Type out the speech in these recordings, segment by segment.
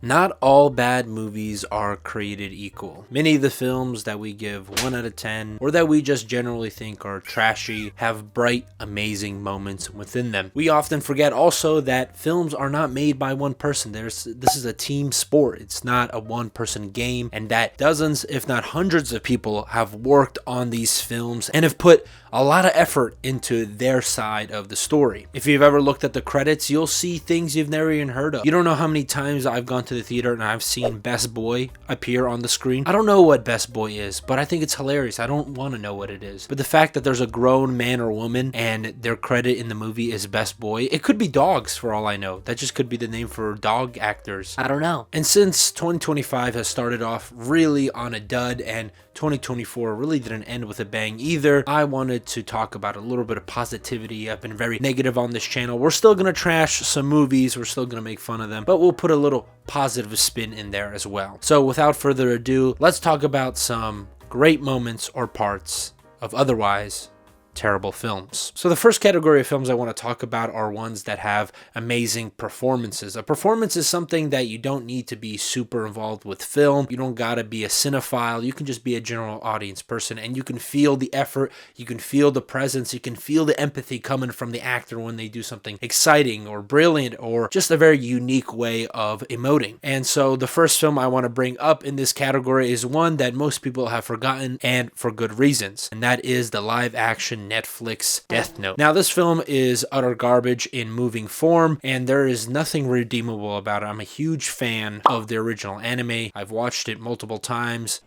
Not all bad movies are created equal. Many of the films that we give 1 out of 10 or that we just generally think are trashy have bright, amazing moments within them. We often forget also that films are not made by one person. This is a team sport. It's not a one-person game, and that dozens, if not hundreds of people have worked on these films and have put a lot of effort into their side of the story. If you've ever looked at the credits, you'll see things you've never even heard of. You don't know how many times I've gone to the theater and I've seen Best Boy appear on the screen. I don't know what Best Boy is, but I think it's hilarious. I don't want to know what it is. But the fact that there's a grown man or woman and their credit in the movie is Best Boy, it could be dogs for all I know. That just could be the name for dog actors. I don't know. And since 2025 has started off really on a dud and 2024 really didn't end with a bang either, I wanted to talk about a little bit of positivity. I've been very negative on this channel. We're still going to trash some movies. We're still going to make fun of them, but we'll put a little positive spin in there as well. So without further ado, let's talk about some great moments or parts of otherwise terrible films. So the first category of films I want to talk about are ones that have amazing performances. A performance is something that you don't need to be super involved with film. You don't gotta be a cinephile. You can just be a general audience person and you can feel the effort, you can feel the presence, you can feel the empathy coming from the actor when they do something exciting or brilliant or just a very unique way of emoting. And so the first film I want to bring up in this category is one that most people have forgotten, and for good reasons, and that is the live action Netflix Death Note. Now, this film is utter garbage in moving form, and there is nothing redeemable about it. I'm a huge fan of the original anime. I've watched it multiple times.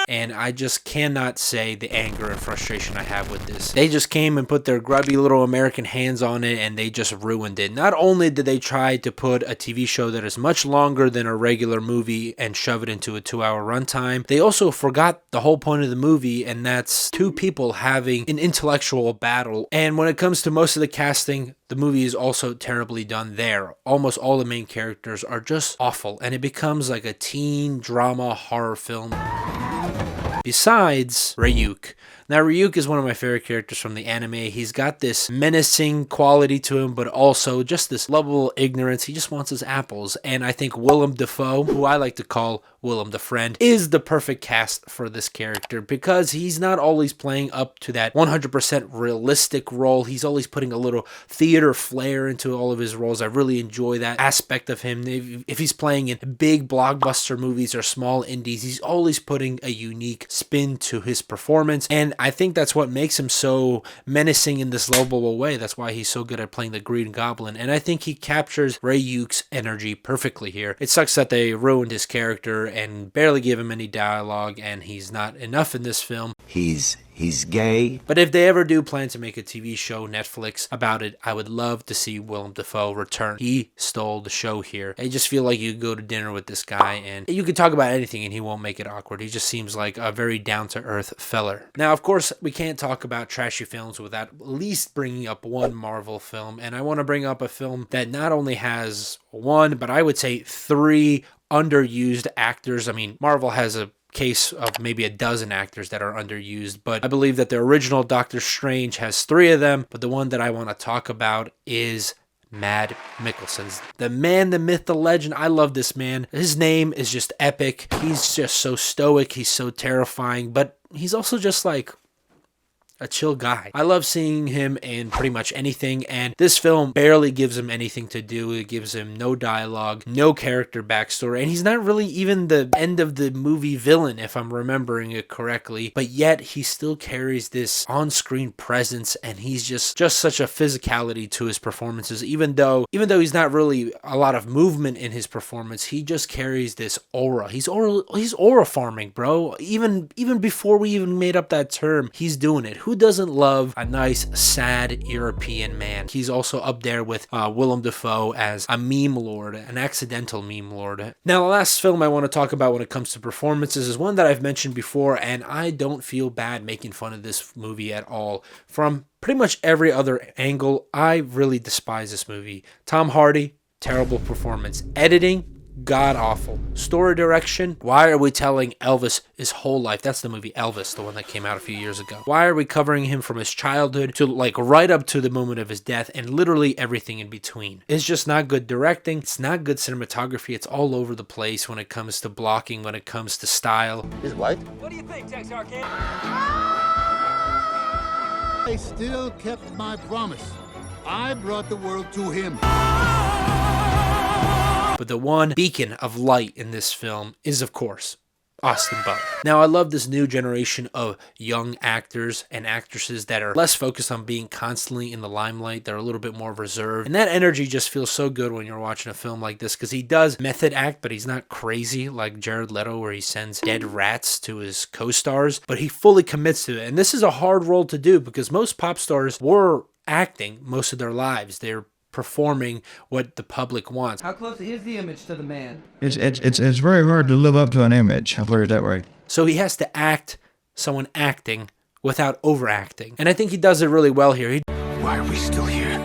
And I just cannot say the anger and frustration I have with this. They just came and put their grubby little American hands on it and they just ruined it. Not only did they try to put a TV show that is much longer than a regular movie and shove it into a 2-hour runtime, they also forgot the whole point of the movie, and that's two people having an intellectual battle. And when it comes to most of the casting, the movie is also terribly done there. Almost all the main characters are just awful, and it becomes like a teen drama horror film. Besides Ryuk. Now, Ryuk is one of my favorite characters from the anime. He's got this menacing quality to him, but also just this lovable ignorance. He just wants his apples. And I think Willem Dafoe, who I like to call Willem the Friend, is the perfect cast for this character because he's not always playing up to that 100% realistic role. He's always putting a little theater flair into all of his roles. I really enjoy that aspect of him. If he's playing in big blockbuster movies or small indies, he's always putting a unique spin to his performance. And I think that's what makes him so menacing in this lovable way. That's why he's so good at playing the Green Goblin. And I think he captures Ryuk's energy perfectly here. It sucks that they ruined his character and barely give him any dialogue, and he's not enough in this film. He's gay. But if they ever do plan to make a TV show, Netflix, about it, I would love to see Willem Dafoe return. He stole the show here. I just feel like you could go to dinner with this guy and you could talk about anything and he won't make it awkward. He just seems like a very down-to-earth feller. Now, of course, we can't talk about trashy films without at least bringing up one Marvel film. And I want to bring up a film that not only has one, but I would say 3 underused actors. I mean, Marvel has a case of maybe a dozen actors that are underused, but I believe that the original Doctor Strange has 3 of them, but the one that I want to talk about is Mads Mikkelsen's the man, the myth, the legend. I love this man. His name is just epic. He's just so stoic. He's so terrifying, but he's also just like a chill guy. I love seeing him in pretty much anything, and this film barely gives him anything to do. It gives him no dialogue, no character backstory, and he's not really even the end of the movie villain, if I'm remembering it correctly, but yet he still carries this on-screen presence, and he's just such a physicality to his performances. Even though he's not really a lot of movement in his performance, he just carries this aura. He's aura farming, bro. Even before we even made up that term, he's doing it. Who doesn't love a nice, sad European man? He's also up there with Willem Dafoe as a meme lord, an accidental meme lord. Now, the last film I want to talk about when it comes to performances is one that I've mentioned before, and I don't feel bad making fun of this movie at all. From pretty much every other angle, I really despise this movie. Tom Hardy, terrible performance. Editing, god-awful. Story direction, why are we telling Elvis his whole life? That's the movie Elvis, the one that came out a few years ago. Why are we covering him from his childhood to like right up to the moment of his death and literally everything in between? It's just not good directing. It's not good cinematography. It's all over the place when it comes to blocking, when it comes to style. He's white. What do you think, Texarkana? I still kept my promise. I brought the world to him. But the one beacon of light in this film is, of course, Austin Butler. Now, I love this new generation of young actors and actresses that are less focused on being constantly in the limelight. They're a little bit more reserved. And that energy just feels so good when you're watching a film like this, because he does method act, but he's not crazy like Jared Leto, where he sends dead rats to his co-stars, but he fully commits to it. And this is a hard role to do because most pop stars were acting most of their lives. They're performing what the public wants. How close is the image to the man? It's very hard to live up to an image. I'll put it that way. So he has to act someone acting without overacting. And I think he does it really well here. Why are we still here?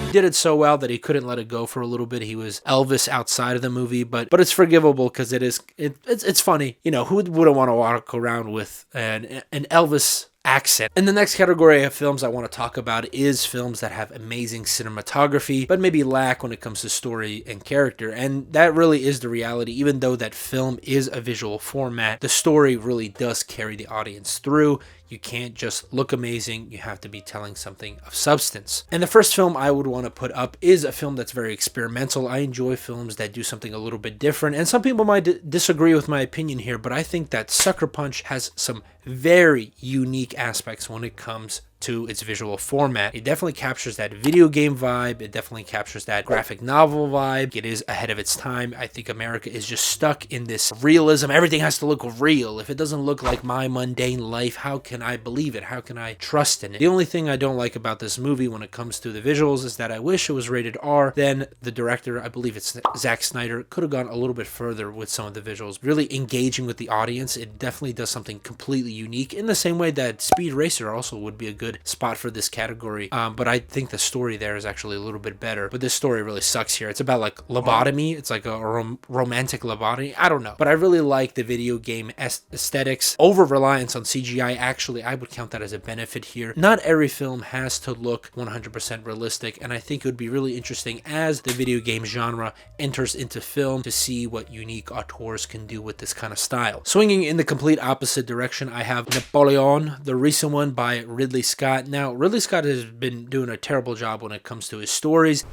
He did it so well that he couldn't let it go for a little bit. He was Elvis outside of the movie, but it's forgivable because it's funny. You know, who wouldn't want to walk around with an Elvis accent? And the next category of films I want to talk about is films that have amazing cinematography, but maybe lack when it comes to story and character. And that really is the reality. Even though that film is a visual format, the story really does carry the audience through. You can't just look amazing. You have to be telling something of substance. And the first film I would want to put up is a film that's very experimental. I enjoy films that do something a little bit different. And some people might disagree with my opinion here, but I think that Sucker Punch has some very unique aspects when it comes to its visual format. It definitely captures that video game vibe. It definitely captures that graphic novel vibe. It is ahead of its time. I think America is just stuck in this realism. Everything has to look real. If it doesn't look like my mundane life, how can I believe it? How can I trust in it? The only thing I don't like about this movie when it comes to the visuals is that I wish it was rated R. Then the director, I believe it's Zack Snyder, could have gone a little bit further with some of the visuals, really engaging with the audience. It definitely does something completely unique in the same way that Speed Racer also would be a good spot for this category, but I think the story there is actually a little bit better. But this story really sucks here. It's about like lobotomy. It's like a romantic lobotomy. I don't know, but I really like the video game aesthetics. Over reliance on CGI, actually, I would count that as a benefit here. Not every film has to look 100% realistic, and I think it would be really interesting as the video game genre enters into film to see what unique auteurs can do with this kind of style. Swinging in the complete opposite direction, I have Napoleon, the recent one by Ridley Scott. Now, Ridley Scott has been doing a terrible job when it comes to his stories.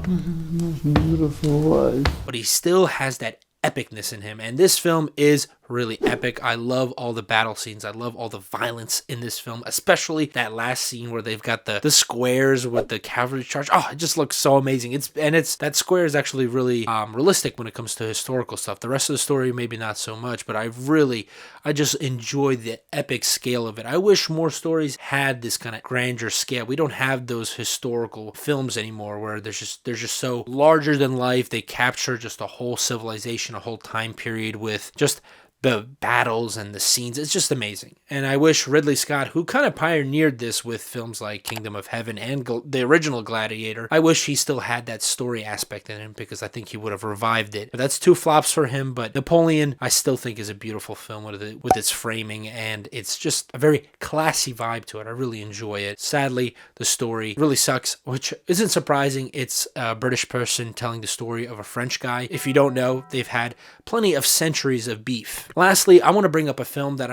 Beautiful life. But he still has that epicness in him, and this film is really epic. I love all the battle scenes. I love all the violence in this film, especially that last scene where they've got the squares with the cavalry charge. Oh, it just looks so amazing. That square is actually really realistic when it comes to historical stuff. The rest of the story maybe not so much, but I just enjoy the epic scale of it. I wish more stories had this kind of grandeur scale. We don't have those historical films anymore where they're just so larger than life. They capture just a whole civilization, a whole time period with just the battles and the scenes. It's just amazing. And I wish Ridley Scott, who kind of pioneered this with films like Kingdom of Heaven and the original Gladiator, I wish he still had that story aspect in him, because I think he would have revived it. But that's two flops for him. But Napoleon, I still think, is a beautiful film with its framing, and it's just a very classy vibe to it. I really enjoy it. Sadly, the story really sucks, which isn't surprising. It's a British person telling the story of a French guy. If you don't know, they've had plenty of centuries of beef. Lastly, I want to bring up a film that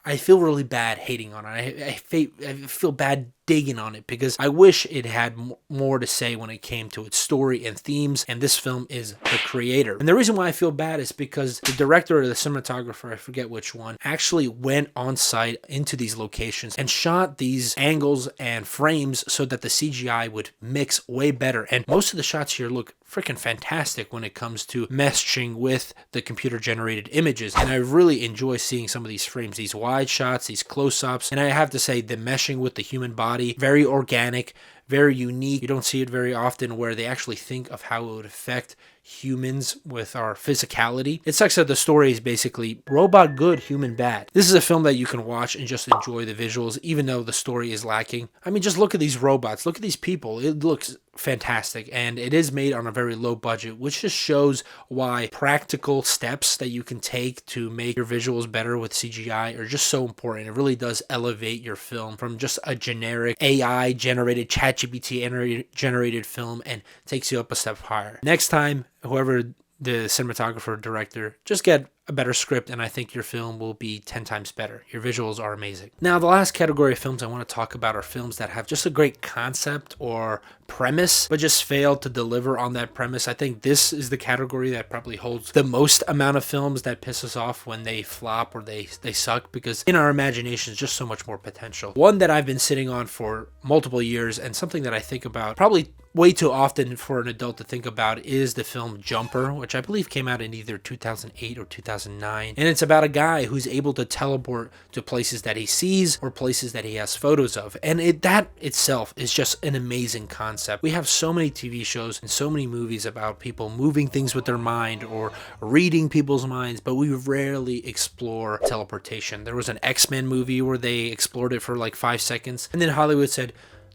I feel really bad hating on it. I feel bad digging on it because I wish it had more to say when it came to its story and themes, and this film is The Creator. And the reason why I feel bad is because the director or the cinematographer, I forget which one, actually went on site into these locations and shot these angles and frames so that the CGI would mix way better. And most of the shots here look freaking fantastic when it comes to meshing with the computer generated images, and I really enjoy seeing some of these frames, these wide shots, these close-ups. And I have to say, the meshing with the human body, very organic, very unique. You don't see it very often where they actually think of how it would affect humans with our physicality. It sucks that the story is basically robot good, human bad. This is a film that you can watch and just enjoy the visuals, even though the story is lacking. I mean, just look at these robots. Look at these people. It looks fantastic, and it is made on a very low budget, which just shows why practical steps that you can take to make your visuals better with CGI are just so important. It really does elevate your film from just a generic AI generated, ChatGPT generated film, and takes you up a step higher. Next time, whoever the cinematographer, director, just get a better script, and I think your film will be 10 times better. Your visuals are amazing. Now, the last category of films I want to talk about are films that have just a great concept or premise, but just failed to deliver on that premise. I think this is the category that probably holds the most amount of films that piss us off when they flop or they suck, because in our imagination is just so much more potential. One that I've been sitting on for multiple years, and something that I think about probably way too often for an adult to think about, is the film Jumper, which I believe came out in either 2008 or 2009. And it's about a guy who's able to teleport to places that he sees or places that he has photos of. And that itself is just an amazing concept. We have so many TV shows and so many movies about people moving things with their mind or reading people's minds, but we rarely explore teleportation. There was an X-Men movie where they explored it for like 5 seconds, and then Hollywood said,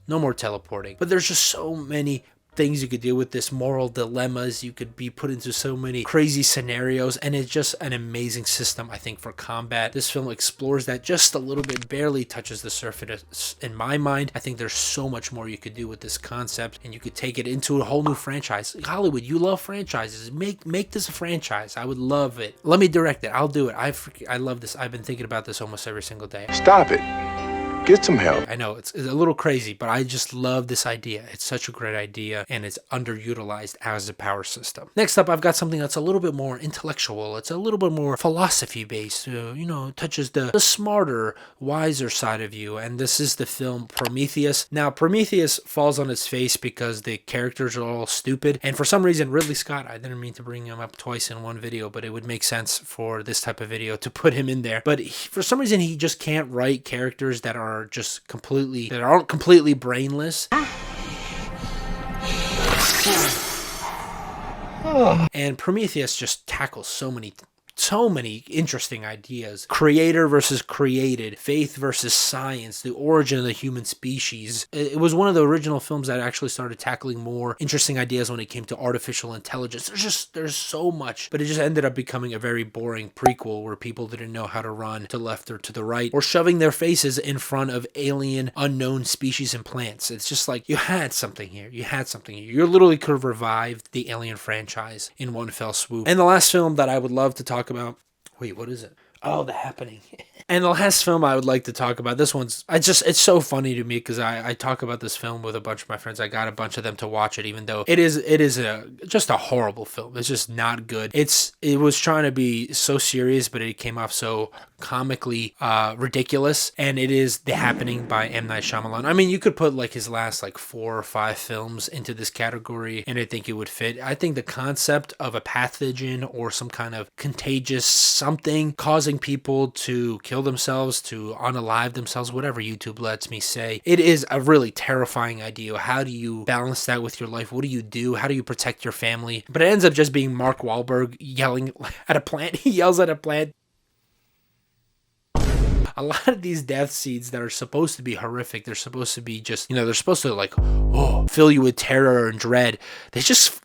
no more teleporting. But there's just so many things you could deal with, this moral dilemmas. You could be put into so many crazy scenarios, and it's just an amazing system, I think, for combat. This film explores that just a little bit, barely touches the surface in my mind. I think there's so much more you could do with this concept, and you could take it into a whole new franchise. Hollywood, you love franchises. Make this a franchise. I would love it. Let me direct it. I'll do it. I love this. I've been thinking about this almost every single day. Stop it. Get some help. I know it's a little crazy, but I just love this idea. It's such a great idea, and it's underutilized as a power system. Next up, I've got something that's a little bit more intellectual. It's a little bit more philosophy-based. Touches the smarter, wiser side of you, and this is the film Prometheus. Now, Prometheus falls on its face because the characters are all stupid, and for some reason, Ridley Scott, I didn't mean to bring him up twice in one video, but it would make sense for this type of video to put him in there. But for some reason, he just can't write characters that aren't completely brainless. And Prometheus just tackles so many interesting ideas. Creator versus created, faith versus science, the origin of the human species. It was one of the original films that actually started tackling more interesting ideas when it came to artificial intelligence. There's so much, but it just ended up becoming a very boring prequel where people didn't know how to run to the left or to the right, or shoving their faces in front of alien, unknown species and plants. It's just like, you had something here. You literally could have revived the Alien franchise in one fell swoop. And the last film that I would love to talk about, wait, what is it? Oh, The Happening. And the last film I would like to talk about, this one's, it's so funny to me because I talk about this film with a bunch of my friends. I got a bunch of them to watch it, even though it is just a horrible film. It's just not good. It was trying to be so serious, but it came off so comically ridiculous, and it is The Happening by M. Night Shyamalan. I mean, you could put like his last like 4 or 5 films into this category, and I think it would fit. I think the concept of a pathogen or some kind of contagious something causing people to kill themselves, to unalive themselves, whatever YouTube lets me say, it is a really terrifying idea. How do you balance that with your life? What do you do? How do you protect your family? But it ends up just being Mark Wahlberg yelling at a plant. He yells at a plant. A lot of these death scenes that are supposed to be horrific, they're supposed to be just, they're supposed to like, fill you with terror and dread. They just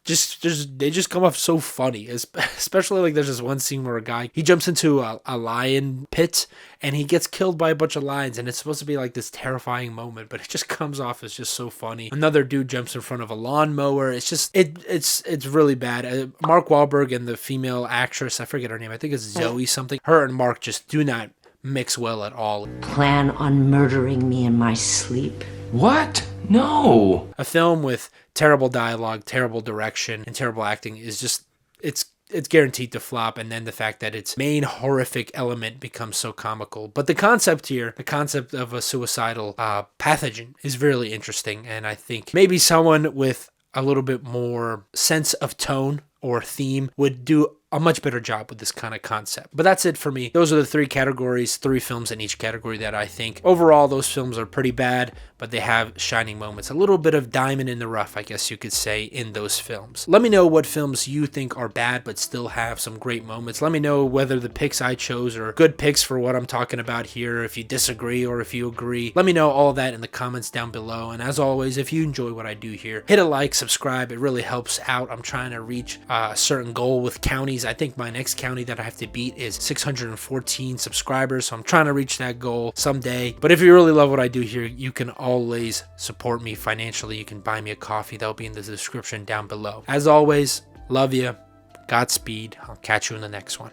come off so funny. Especially like there's this one scene where a guy, he jumps into a lion pit and he gets killed by a bunch of lions, and it's supposed to be like this terrifying moment, but it just comes off as just so funny. Another dude jumps in front of a lawnmower. It's just, it's really bad. Mark Wahlberg and the female actress, I forget her name, I think it's Zoe something. Her and Mark just do not mix well at all. Plan on murdering me in my sleep? What? No. A film with terrible dialogue, terrible direction, and terrible acting is just, it's guaranteed to flop. And then the fact that its main horrific element becomes so comical. But the concept here, the concept of a suicidal pathogen, is really interesting. And I think maybe someone with a little bit more sense of tone or theme would do a much better job with this kind of concept. But that's it for me. Those are the 3 categories, 3 films in each category that I think overall those films are pretty bad, but they have shining moments. A little bit of diamond in the rough, I guess you could say, in those films. Let me know what films you think are bad but still have some great moments. Let me know whether the picks I chose are good picks for what I'm talking about here, if you disagree or if you agree. Let me know all that in the comments down below. And as always, if you enjoy what I do here, hit a like, subscribe. It really helps out. I'm trying to reach a certain goal with counties. I think my next county that I have to beat is 614 subscribers, so I'm trying to reach that goal someday. But if you really love what I do here, you can always support me financially. You can buy me a coffee. That'll be in the description down below. As always, love you. Godspeed. I'll catch you in the next one.